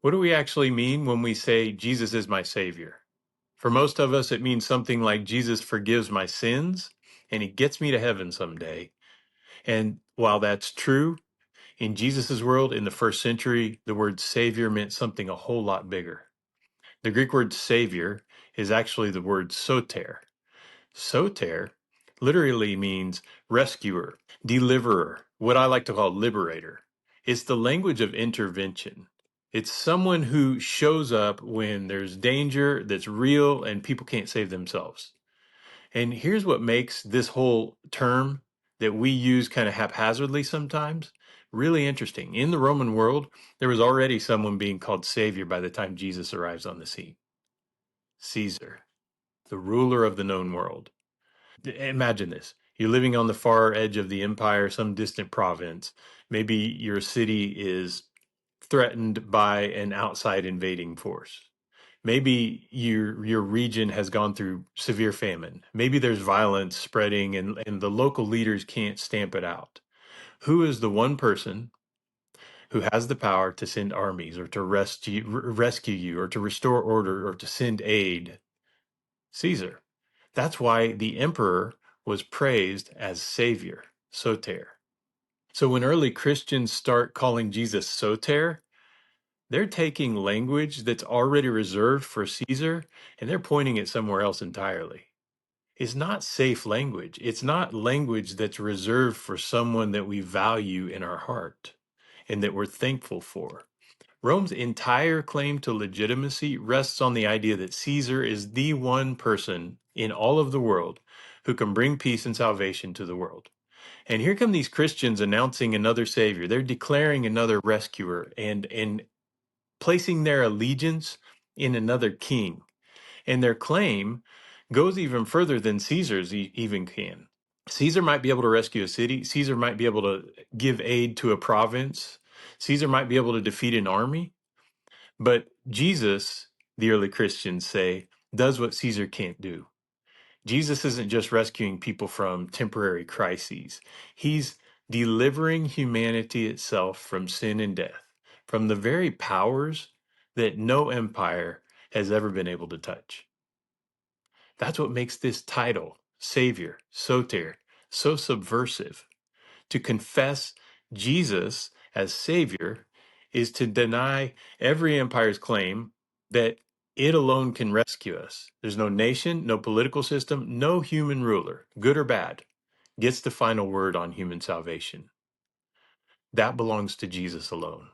What do we actually mean when we say Jesus is my Savior? For most of us, it means something like Jesus forgives my sins and he gets me to heaven someday. And while that's true, in Jesus' world in the first century, the word Savior meant something a whole lot bigger. The Greek word Savior is actually the word sōtēr. Sōtēr literally means rescuer, deliverer, what I like to call liberator. It's the language of intervention. It's someone who shows up when there's danger that's real and people can't save themselves. And here's what makes this whole term that we use kind of haphazardly sometimes really interesting. In the Roman world, there was already someone being called Savior by the time Jesus arrives on the scene. Caesar, the ruler of the known world. Imagine this. You're living on the far edge of the empire, some distant province. Maybe your city is threatened by an outside invading force. Maybe your region has gone through severe famine. Maybe there's violence spreading and the local leaders can't stamp it out. Who is the one person who has the power to send armies or to rescue you or to restore order or to send aid? Caesar. That's why the emperor was praised as savior, sōtēr. So when early Christians start calling Jesus sōtēr, they're taking language that's already reserved for Caesar and they're pointing it somewhere else entirely. It's not safe language. It's not language that's reserved for someone that we value in our heart and that we're thankful for. Rome's entire claim to legitimacy rests on the idea that Caesar is the one person in all of the world who can bring peace and salvation to the world. And here come these Christians announcing another savior. They're declaring another rescuer and placing their allegiance in another king. And their claim goes even further than Caesar's even can. Caesar might be able to rescue a city. Caesar might be able to give aid to a province. Caesar might be able to defeat an army. But Jesus, the early Christians say, does what Caesar can't do. Jesus isn't just rescuing people from temporary crises. He's delivering humanity itself from sin and death, from the very powers that no empire has ever been able to touch. That's what makes this title, Savior, sōtēr, so subversive. To confess Jesus as Savior is to deny every empire's claim that it alone can rescue us. There's no nation, no political system, no human ruler, good or bad, gets the final word on human salvation. That belongs to Jesus alone.